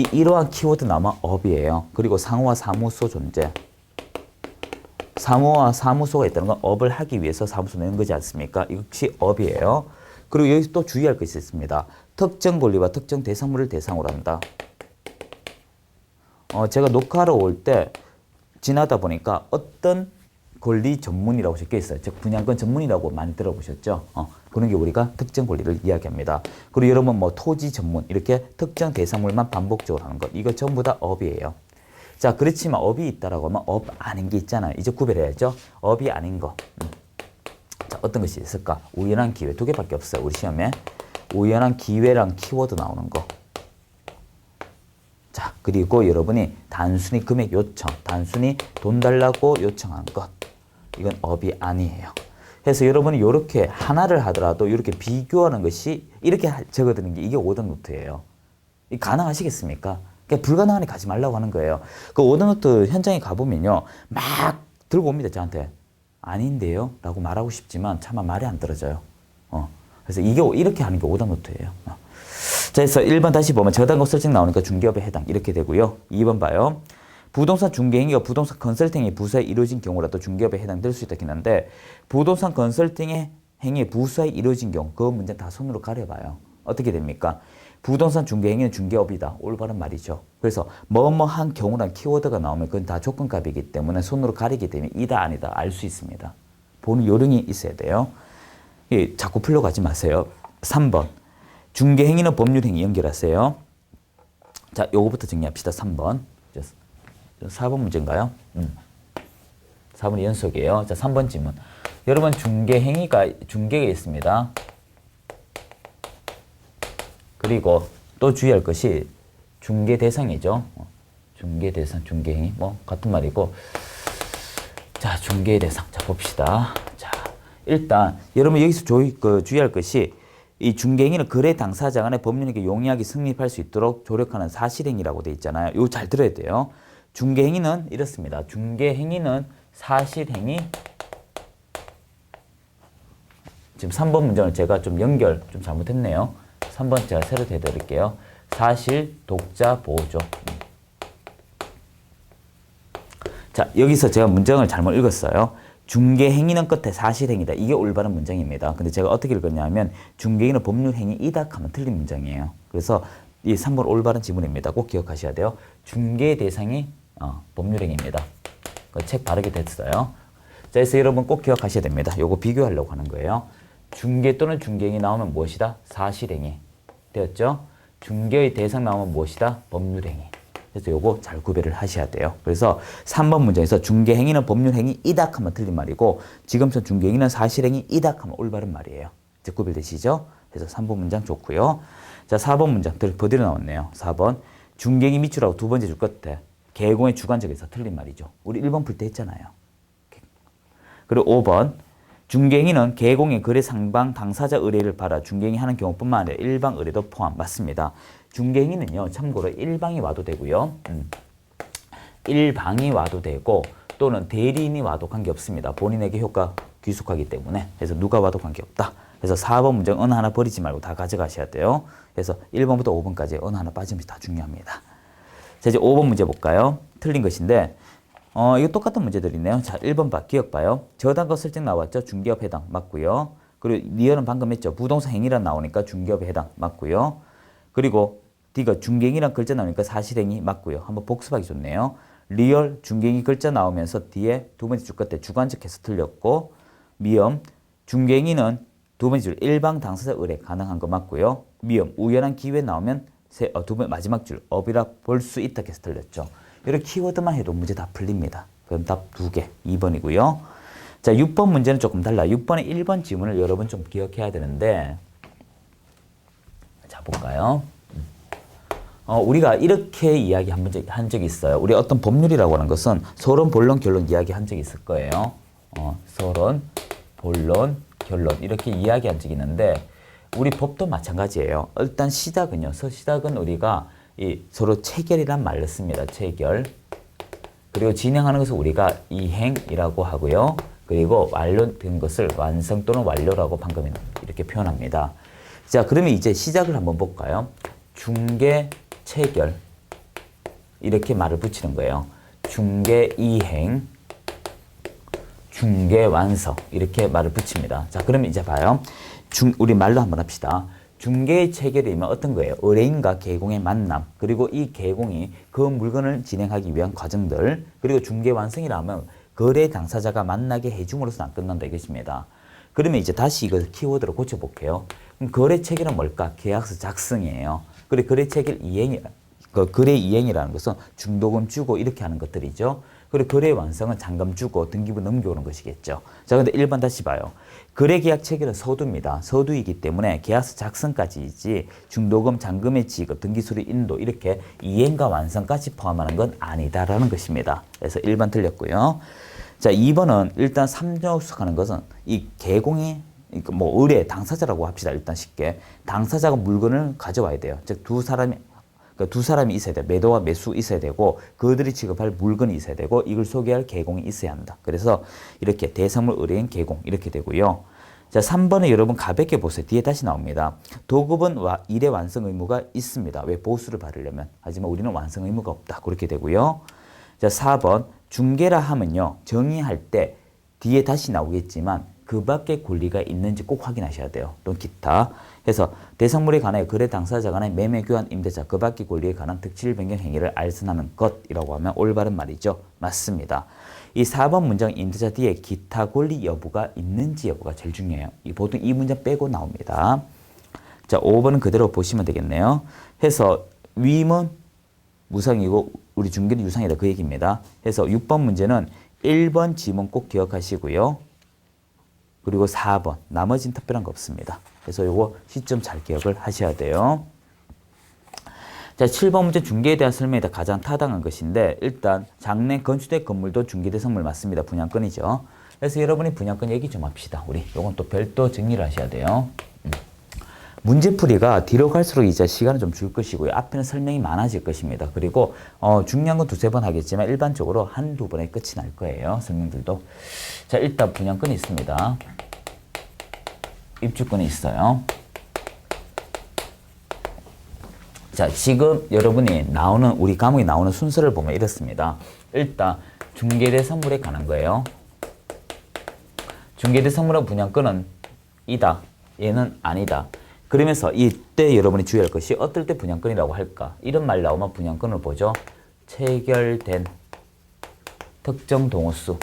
이러한 키워드 나오면 업이에요. 그리고 상호와 사무소 존재. 상호와 사무소가 있다는 건 업을 하기 위해서 사무소 내는 거지 않습니까? 이것이 업이에요. 그리고 여기서 또 주의할 것이 있습니다. 특정 권리와 특정 대상물을 대상으로 한다. 제가 녹화하러 올 때 지나다 보니까 어떤 권리 전문이라고 적혀 있어요. 즉 분양권 전문이라고 많이 들어보셨죠? 그런 게 우리가 특정 권리를 이야기합니다. 그리고 여러분 뭐 토지 전문 이렇게 특정 대상물만 반복적으로 하는 것 이거 전부 다 업이에요. 자 그렇지만 업이 있다라고 하면 업 아닌 게 있잖아요. 이제 구별해야죠. 업이 아닌 거. 자 어떤 것이 있을까? 우연한 기회 두 개밖에 없어요. 우리 시험에 우연한 기회랑 키워드 나오는 거. 자 그리고 여러분이 단순히 금액 요청, 단순히 돈 달라고 요청한 것. 이건 업이 아니에요. 그래서 여러분이 이렇게 하나를 하더라도 이렇게 비교하는 것이 이렇게 적어드는 게 이게 오답 노트예요. 이 가능하시겠습니까? 그러니까 불가능하니 가지 말라고 하는 거예요. 그 오답 노트 현장에 가보면요. 막 들고 옵니다. 저한테. 아닌데요? 라고 말하고 싶지만 차마 말이 안 떨어져요. 그래서 이게 이렇게 하는 게 오답 노트예요. 자, 그래서 1번 다시 보면 저당권 설정 나오니까 중개업에 해당 이렇게 되고요. 2번 봐요. 부동산 중개행위가 부동산 컨설팅의 부서에 이루어진 경우라도 중개업에 해당될 수 있다 했는데 부동산 컨설팅의 행위 부서에 이루어진 경우 그 문제 다 손으로 가려봐요. 어떻게 됩니까? 부동산 중개행위는 중개업이다. 올바른 말이죠. 그래서 뭐뭐한 경우란 키워드가 나오면 그건 다 조건값이기 때문에 손으로 가리게 되면 이다 아니다 알 수 있습니다. 보는 요령이 있어야 돼요. 자꾸 풀려가지 마세요. 3번 중개행위는 법률행위 연결하세요. 자 요거부터 정리합시다. 3번 4번 문제인가요? 4번이 연속이에요. 자, 3번 질문. 여러분, 중개가 있습니다. 그리고 또 주의할 것이 중개 대상이죠. 중개 대상, 중개행위. 뭐, 같은 말이고. 자, 중개 대상. 자, 봅시다. 자, 일단, 여러분, 여기서 주의할 것이 이 중개행위는 거래 당사자 간의 법률에게 용이하게 성립할 수 있도록 조력하는 사실행위라고 되어 있잖아요. 이거 잘 들어야 돼요. 중개행위는 이렇습니다. 중개행위는 사실행위. 지금 3번 문장을 제가 좀 연결 좀 잘못했네요. 3번 제가 새로 대드릴게요. 사실, 독자, 보호죠. 자, 여기서 제가 문장을 잘못 읽었어요. 중개행위는 끝에 사실행위다. 이게 올바른 문장입니다. 근데 제가 어떻게 읽었냐면 중개행위는 법률행위이다 하면 틀린 문장이에요. 그래서 이 3번 올바른 지문입니다. 꼭 기억하셔야 돼요. 중개 대상이 법률행위입니다. 책 바르게 됐어요. 자, 그래서 여러분 꼭 기억하셔야 됩니다. 요거 비교하려고 하는 거예요. 중개 또는 중개행위 나오면 무엇이다? 사실행위. 되었죠? 중개의 대상 나오면 무엇이다? 법률행위. 그래서 요거 잘 구별을 하셔야 돼요. 그래서 3번 문장에서 중개행위는 법률행위이다 하면 틀린 말이고 지금처럼 중개행위는 사실행위이다 하면 올바른 말이에요. 이제 구별되시죠? 그래서 3번 문장 좋고요. 자, 4번 문장 그대로 나왔네요. 4번 중개행위 미추라고 두 번째 줄 끝에 개공의 주관적에서 틀린 말이죠. 우리 1번 풀 때 했잖아요. 그리고 5번 중개행위는 개공의 거래 상방 당사자 의뢰를 받아 중개행위 하는 경우뿐만 아니라 일방 의뢰도 포함. 맞습니다. 중개행위는요. 참고로 일방이 와도 되고요. 일방이 와도 되고 또는 대리인이 와도 관계없습니다. 본인에게 효과 귀속하기 때문에. 그래서 누가 와도 관계없다. 그래서 4번 문장 어느 하나 버리지 말고 다 가져가셔야 돼요. 그래서 1번부터 5번까지 어느 하나 빠짐없이 다 중요합니다. 자, 이제 5번 문제 볼까요? 틀린 것인데 이거 똑같은 문제들이네요. 자, 1번 봐. 기억 봐요. 저당권 설정 나왔죠? 중개업 해당. 맞고요. 그리고 리얼은 방금 했죠. 부동산 행위란 나오니까 중개업에 해당. 맞고요. 그리고 D가 중개행위란 글자 나오니까 사실행위. 맞고요. 한번 복습하기 좋네요. 리얼 중개행위 글자 나오면서 뒤에 두 번째 줄 끝에 주관적 해서 틀렸고 미음 중개행위는 두 번째 줄 일방 당사자 의뢰 가능한 거 맞고요. 미음 우연한 기회 나오면 두 번 마지막 줄 업이라 볼 수 있다 해서 틀렸죠. 이렇게 키워드만 해도 문제 다 풀립니다. 그럼 답 2개 2번이고요. 자, 6번 문제는 조금 달라. 6번의 1번 지문을 여러분 좀 기억해야 되는데 자, 볼까요? 우리가 이렇게 이야기 한 적이 있어요. 우리 어떤 법률이라고 하는 것은 서론, 본론, 결론 이야기 한 적이 있을 거예요. 서론, 본론, 결론 이렇게 이야기한 적이 있는데 우리 법도 마찬가지예요. 일단 시작은요. 시작은 우리가 서로 체결이란 말을 씁니다. 체결. 그리고 진행하는 것을 우리가 이행이라고 하고요. 그리고 완료된 것을 완성 또는 완료라고 방금 이렇게 표현합니다. 자, 그러면 이제 시작을 한번 볼까요? 중개 체결. 이렇게 말을 붙이는 거예요. 중개 이행, 중개 완성 이렇게 말을 붙입니다. 자, 그러면 이제 봐요. 우리 말로 한번 합시다. 중개의 체결이면 어떤 거예요? 의뢰인과 개공의 만남, 그리고 이 개공이 그 물건을 진행하기 위한 과정들, 그리고 중개 완성이라면 거래 당사자가 만나게 해줌으로써 안 끝난다 이것입니다. 그러면 이제 다시 이거 키워드로 고쳐볼게요. 그럼 거래 체결은 뭘까? 계약서 작성이에요. 그리고 거래 체결 거래 이행이라는 것은 중도금 주고 이렇게 하는 것들이죠. 그리고 거래 완성은 잔금 주고 등기부 넘겨오는 것이겠죠. 자, 근데 1번 다시 봐요. 거래 계약 체결은 서두입니다. 서두이기 때문에 계약서 작성까지이지 중도금, 잔금의 지급, 등기소리 인도 이렇게 이행과 완성까지 포함하는 건 아니다라는 것입니다. 그래서 1번 틀렸고요. 자, 2번은 일단 3접속하는 것은 이 개공이 뭐 의뢰 당사자라고 합시다. 일단 쉽게 당사자가 물건을 가져와야 돼요. 즉 두 사람이 있어야 돼. 매도와 매수 있어야 되고 그들이 지급할 물건이 있어야 되고 이걸 소개할 개공이 있어야 한다. 그래서 이렇게 대상물 의뢰인 개공 이렇게 되고요. 자, 3번은 여러분 가볍게 보세요. 뒤에 다시 나옵니다. 도급은 일의 완성 의무가 있습니다. 왜? 보수를 받으려면. 하지만 우리는 완성 의무가 없다. 그렇게 되고요. 자, 4번 중개라 하면요. 정의할 때 뒤에 다시 나오겠지만 그 밖에 권리가 있는지 꼭 확인하셔야 돼요. 또 기타. 해서 대상물에 관하여 거래 당사자 간의 매매 교환 임대차 그 밖의 권리에 관한 특질 변경 행위를 알선하는 것이라고 하면 올바른 말이죠. 맞습니다. 이 4번 문장 임대차 뒤에 기타 권리 여부가 있는지 여부가 제일 중요해요. 보통 이 문장 빼고 나옵니다. 자, 5번은 그대로 보시면 되겠네요. 해서 위임은 무상이고 우리 중개는 유상이다 그 얘기입니다. 해서 6번 문제는 1번 지문 꼭 기억하시고요. 그리고 4번 나머지는 특별한 거 없습니다. 그래서 요거 시점 잘 기억을 하셔야 돼요. 자, 7번 문제 중개에 대한 설명이 다 가장 타당한 것인데 일단 장래 건축된 건물도 중개대상물 맞습니다. 분양권이죠. 그래서 여러분이 분양권 얘기 좀 합시다. 우리 요건 또 별도 정리를 하셔야 돼요. 문제풀이가 뒤로 갈수록 이제 시간을 좀 줄 것이고요. 앞에는 설명이 많아질 것입니다. 그리고 중요한 건 두세 번 하겠지만 일반적으로 한두 번에 끝이 날 거예요. 설명들도. 자, 일단 분양권이 있습니다. 입주권이 있어요. 자, 지금 여러분이 나오는 우리 과목에 나오는 순서를 보면 이렇습니다. 일단 중개대상물에 관한 거예요. 중개대상물의 분양권은 이다. 얘는 아니다. 그러면서 이때 여러분이 주의할 것이 어떨 때 분양권이라고 할까? 이런 말 나오면 분양권을 보죠. 체결된 특정 동호수.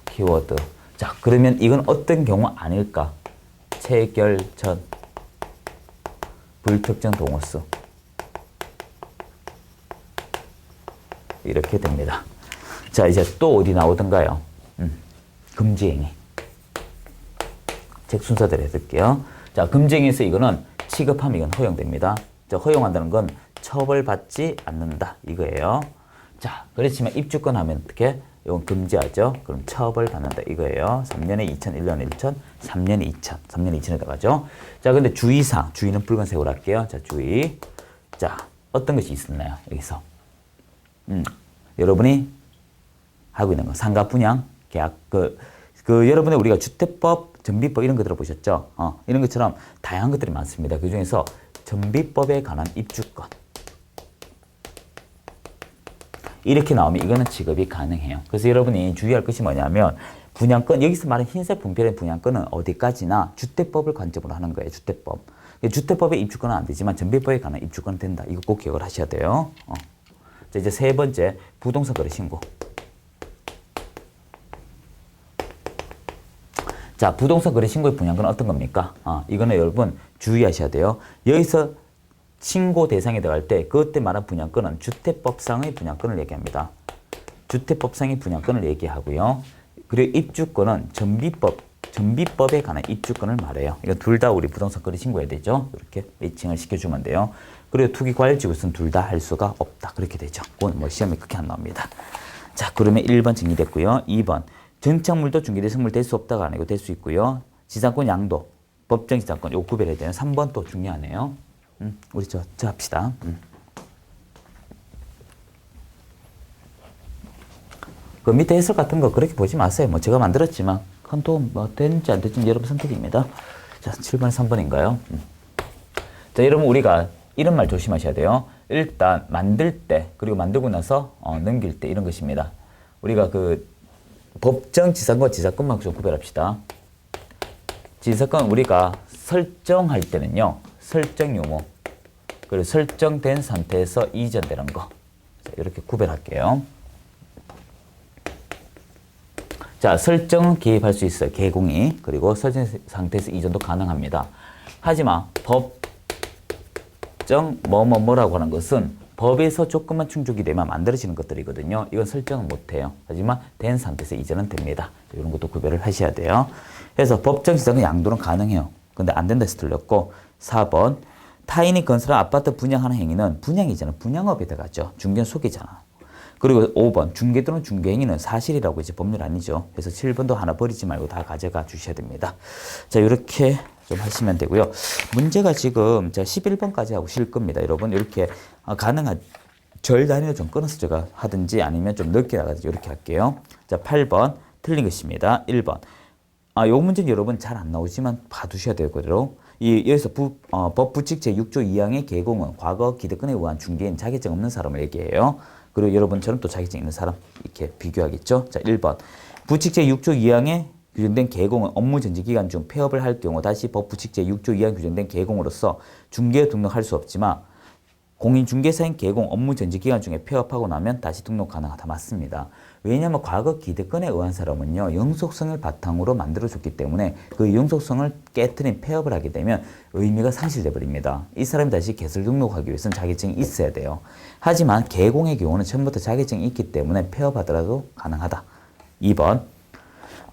키워드. 자, 그러면 이건 어떤 경우 아닐까? 체결 전 불특정 동호수. 이렇게 됩니다. 자, 이제 또 어디 나오던가요? 금지행위. 책 순서대로 해둘게요. 자, 금지행위에서 이거는 취급하면 이건 허용됩니다. 자, 허용한다는 건 처벌받지 않는다. 이거예요. 자, 그렇지만 입주권 하면 어떻게? 이건 금지하죠. 그럼 처벌받는다. 이거예요. 3년에 2천, 1년에 1천, 3년에 2천. 3년에 2천에 나가죠. 자, 근데 주의사항. 주의는 붉은색으로 할게요. 자, 주의. 자, 어떤 것이 있었나요? 여기서. 여러분이 하고 있는 거. 상가 분양, 계약, 여러분의 우리가 주택법, 전비법 이런 거 들어보셨죠? 이런 것처럼 다양한 것들이 많습니다. 그 중에서 전비법에 관한 입주권. 이렇게 나오면 이거는 취급이 가능해요. 그래서 여러분이 주의할 것이 뭐냐면 분양권, 여기서 말하는 흰색 분필의 분양권은 어디까지나 주택법을 관점으로 하는 거예요. 주택법. 주택법의 입주권은 안 되지만 전비법에 관한 입주권은 된다. 이거 꼭 기억을 하셔야 돼요. 자, 이제 세 번째, 부동산 거래 신고. 자, 부동산 거래 신고의 분양권은 어떤 겁니까? 이거는 여러분 주의하셔야 돼요. 여기서 신고 대상에 들어갈 때 그때 말한 분양권은 주택법상의 분양권을 얘기합니다. 주택법상의 분양권을 얘기하고요. 그리고 입주권은 전비법에 관한 입주권을 말해요. 이거 둘 다 우리 부동산 거래 신고해야 되죠. 이렇게 매칭을 시켜주면 돼요. 그리고 투기과열지구는 둘 다 할 수가 없다. 그렇게 되죠. 그건 뭐 시험에 그렇게 안 나옵니다. 자, 그러면 1번 정리됐고요. 2번. 전착물도 중개대상물 될 수 없다가 아니고 될 수 있고요. 지상권 양도, 법정 지상권 요 구별해야 되는 3번 또 중요하네요. 우리 저 합시다. 그 밑에 해설 같은 거 그렇게 보지 마세요. 뭐 제가 만들었지만 큰 도움 뭐 되는지 안 될지 여러분 선택입니다. 자, 7번 3번인가요? 자, 여러분 우리가 이런 말 조심하셔야 돼요. 일단 만들 때 그리고 만들고 나서 넘길 때 이런 것입니다. 우리가 그 법정 지사건과 지사건만 좀 구별합시다. 지사건 우리가 설정할 때는요. 설정 유무 그리고 설정된 상태에서 이전되는 거 이렇게 구별할게요. 자, 설정은 개입할 수 있어요. 개공이. 그리고 설정 상태에서 이전도 가능합니다. 하지만 법정 뭐라고 하는 것은 법에서 조금만 충족이 되면 만들어지는 것들이거든요. 이건 설정은 못해요. 하지만 된 상태에서 이전은 됩니다. 이런 것도 구별을 하셔야 돼요. 그래서 법정 지상은 양도는 가능해요. 근데 안 된다 해서 틀렸고 4번 타인이 건설한 아파트 분양하는 행위는 분양이잖아. 분양업에 들어가죠. 중개는 소개잖아. 그리고 5번 중개 또는 중개행위는 사실이라고 이제 법률 아니죠. 그래서 7번도 하나 버리지 말고 다 가져가 주셔야 됩니다. 자, 이렇게 좀 하시면 되고요. 문제가 지금 제가 11번까지 하고 쉴 겁니다. 여러분 이렇게 가능한 절 단위로 좀 끊어서 제가 하든지 아니면 좀 넓게 나가든지 이렇게 할게요. 자, 8번 틀린 것입니다. 1번. 요 문제는 여러분 잘 안 나오지만 봐두셔야 되고요. 여기서 법 부칙 제6조 2항의 개공은 과거 기득권에 의한 중개인 자격증 없는 사람을 얘기해요. 그리고 여러분처럼 또 자격증 있는 사람 이렇게 비교하겠죠. 자, 1번. 부칙 제6조 2항에 규정된 개공은 업무 전지 기간 중 폐업을 할 경우 다시 법 부칙 제6조 2항 규정된 개공으로서 중개에 등록할 수 없지만 공인중개사인 개공 업무 전지 기간 중에 폐업하고 나면 다시 등록 가능하다. 맞습니다. 왜냐하면 과거 기득권에 의한 사람은요. 영속성을 바탕으로 만들어줬기 때문에 그 영속성을 깨트린 폐업을 하게 되면 의미가 상실돼 버립니다. 이 사람이 다시 개설 등록하기 위해서는 자격증이 있어야 돼요. 하지만 개공의 경우는 처음부터 자격증이 있기 때문에 폐업하더라도 가능하다. 2번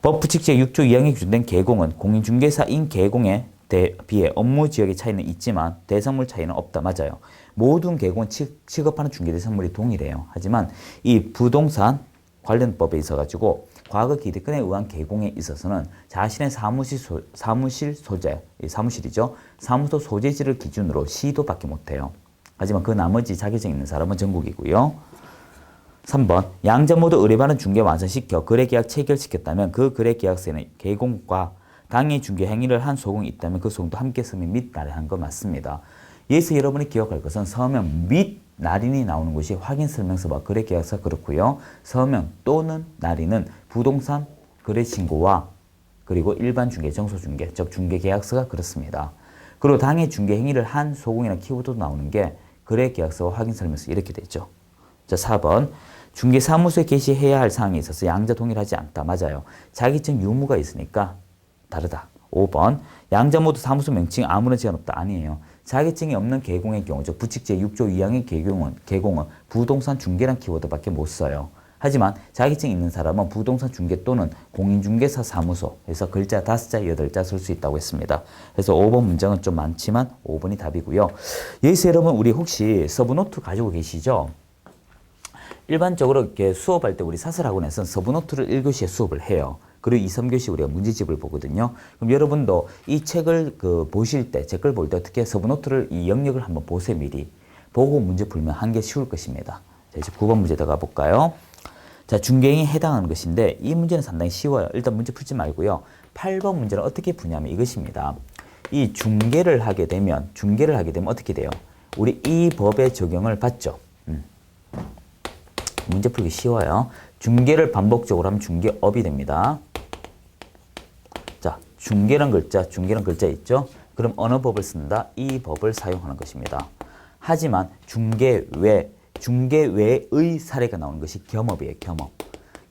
법 부칙 제6조 2항에 규정된 개공은 공인중개사인 개공에 비해 업무 지역의 차이는 있지만 대상물 차이는 없다. 맞아요. 모든 개공은 취급하는 중개대상물이 동일해요. 하지만 이 부동산 관련법에 있어가지고 과거 기득권에 의한 개공에 있어서는 자신의 사무실 소재, 사무실이죠. 사무소 소재지를 기준으로 시도밖에 못해요. 하지만 그 나머지 자격증 있는 사람은 전국이고요. 3번 양자 모두 의뢰받은 중개 완성시켜 거래계약 체결시켰다면 그 거래계약서에는 개공과 당해 중개 행위를 한 소공이 있다면 그 소공도 함께 서명 및 날인한 거 맞습니다. 여기서 여러분이 기억할 것은 서명 및 날인이 나오는 것이 확인설명서와 거래계약서 그렇고요. 서명 또는 날인은 부동산 거래신고와 그리고 일반 중개, 정소중개, 즉 중개계약서가 그렇습니다. 그리고 당해 중개 행위를 한 소공이나 키워드도 나오는 게 거래계약서와 확인설명서 이렇게 되죠. 자, 4번 중개사무소에 게시해야 할 사항에 있어서 양자 동일하지 않다. 맞아요. 자격증 유무가 있으니까 다르다. 5번 양자 모두 사무소 명칭 아무런 제한 없다. 아니에요. 자격증이 없는 개공의 경우, 즉 부칙 제6조 2항의 개공은 부동산 중개란 키워드밖에 못 써요. 하지만 자격증이 있는 사람은 부동산 중개 또는 공인중개사 사무소에서 글자 5자, 8자 쓸 수 있다고 했습니다. 그래서 5번 문장은 좀 많지만 5번이 답이고요. 여기서 여러분 우리 혹시 서브노트 가지고 계시죠? 일반적으로 이렇게 수업할 때 우리 사설학원에서는 서브노트를 1교시에 수업을 해요. 그리고 2, 3교시 우리가 문제집을 보거든요. 그럼 여러분도 이 책을 보실 때, 제 걸 볼 때 어떻게 서브노트를 이 영역을 한번 보세요, 미리. 보고 문제 풀면 한개 쉬울 것입니다. 자, 이제 9번 문제 들어가 볼까요? 자, 중개행위에 해당하는 것인데 이 문제는 상당히 쉬워요. 일단 문제 풀지 말고요. 8번 문제는 어떻게 푸냐면 이것입니다. 이 중개를 하게 되면 어떻게 돼요? 우리 이 법의 적용을 받죠. 문제 풀기 쉬워요. 중개를 반복적으로 하면 중개업이 됩니다. 자, 중개란 글자 있죠? 그럼 어느 법을 쓴다? 이 법을 사용하는 것입니다. 하지만 중개 외의 사례가 나오는 것이 겸업이에요.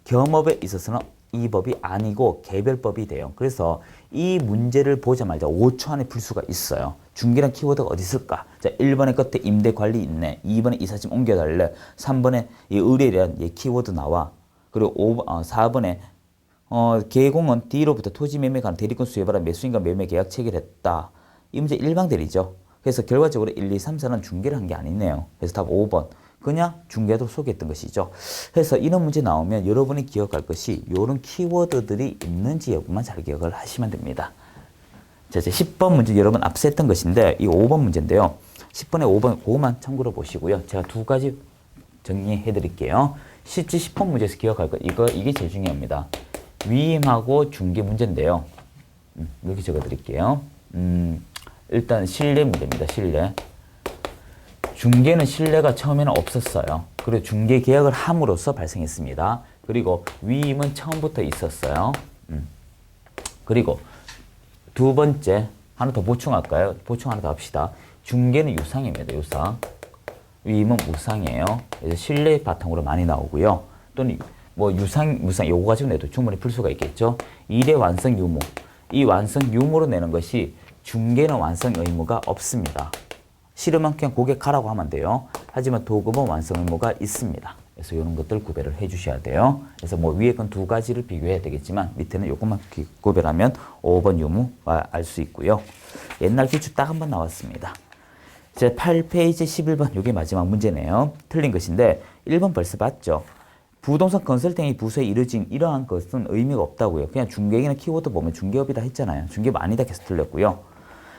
겸업에 있어서는 이 법이 아니고 개별법이 돼요. 그래서 이 문제를 보자마자 5초 안에 풀 수가 있어요. 중개란 키워드가 어디 있을까? 자, 1번에 끝에 임대관리 있네. 2번에 이삿짐 옮겨달래. 3번에 이 의뢰에 대한 키워드 나와. 그리고 4번에 개공은 D로부터 토지 매매 간 대리권 수여받아 매수인과 매매 계약 체결했다. 이 문제 일방대리죠. 그래서 결과적으로 1, 2, 3, 4는 중개를 한 게 아니네요. 그래서 답 5번. 그냥 중개도 소개했던 것이죠. 그래서 이런 문제 나오면 여러분이 기억할 것이 이런 키워드들이 있는지 여부만 잘 기억을 하시면 됩니다. 자, 이제 10번 문제 여러분 앞서 했던 것인데 이 5번 문제인데요. 10번에 5번 그거만 참고로 보시고요. 제가 두 가지 정리해 드릴게요. 실제 10번 문제에서 기억할 것 이게 제일 중요합니다. 위임하고 중개 문제인데요. 이렇게 적어 드릴게요. 일단 신뢰 문제입니다. 신뢰. 중개는 신뢰가 처음에는 없었어요. 그리고 중개 계약을 함으로써 발생했습니다. 그리고 위임은 처음부터 있었어요. 그리고 두 번째 하나 더 보충할까요? 보충 하나 더 합시다. 중개는 유상입니다. 유상. 위임은 무상이에요. 그래서 신뢰 바탕으로 많이 나오고요. 또는 뭐 유상, 무상 요거 가지고 내도 충분히 풀 수가 있겠죠. 일의 완성 유무. 이 완성 유무로 내는 것이 중개는 완성 의무가 없습니다. 싫으면 그냥 고객 가라고 하면 돼요. 하지만 도급은 완성 의무가 있습니다. 그래서 이런 것들 구별을 해 주셔야 돼요. 그래서 뭐 위에 건 두 가지를 비교해야 되겠지만 밑에는 요것만 구별하면 5번 유무 알 수 있고요. 옛날 기출 딱 한 번 나왔습니다. 제 8페이지 11번 이게 마지막 문제네요. 틀린 것인데 1번 벌써 봤죠. 부동산 컨설팅이 부서에 이루어진 이러한 것은 의미가 없다고요. 그냥 중개인의 키워드 보면 중개업이다 했잖아요. 중개업 아니다 계속 틀렸고요.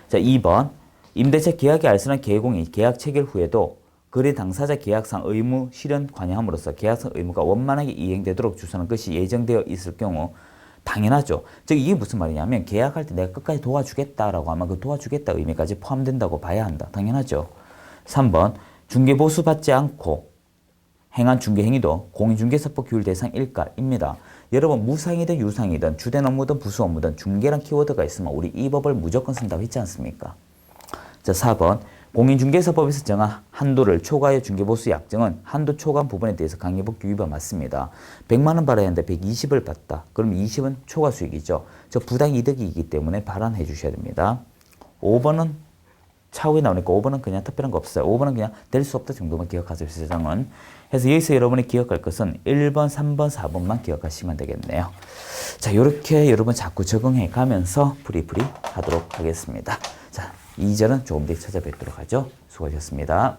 자, 2번 임대차 계약에 알선한 계공이 계약 체결 후에도 거래 당사자 계약상 의무 실현 관여함으로써 계약상 의무가 원만하게 이행되도록 주선한 것이 예정되어 있을 경우 당연하죠. 즉 이게 무슨 말이냐면 계약할 때 내가 끝까지 도와주겠다라고 하면 그 도와주겠다 의미까지 포함된다고 봐야 한다. 당연하죠. 3번 중개 보수 받지 않고 행한 중개 행위도 공인중개사법 규율 대상일까입니다. 여러분 무상이든 유상이든 주된 업무든 부수 업무든 중개란 키워드가 있으면 우리 이 법을 무조건 쓴다고 했지 않습니까? 자, 4번 공인중개사법에서 정한 한도를 초과하여 중개보수 약정은 한도 초과한 부분에 대해서 강의법 규율과 맞습니다. 100만 원 받아야 하는데 120을 받다. 그럼 20은 초과 수익이죠. 저 부당이득이기 때문에 발환해 주셔야 됩니다. 5번은 차후에 나오니까 5번은 그냥 특별한 거 없어요. 5번은 그냥 될 수 없다 정도만 기억하세요. 세상은. 그래서 여기서 여러분이 기억할 것은 1번, 3번, 4번만 기억하시면 되겠네요. 자, 이렇게 여러분 자꾸 적응해 가면서 프리프리 하도록 하겠습니다. 자, 2절은 조금 더 찾아뵙도록 하죠. 수고하셨습니다.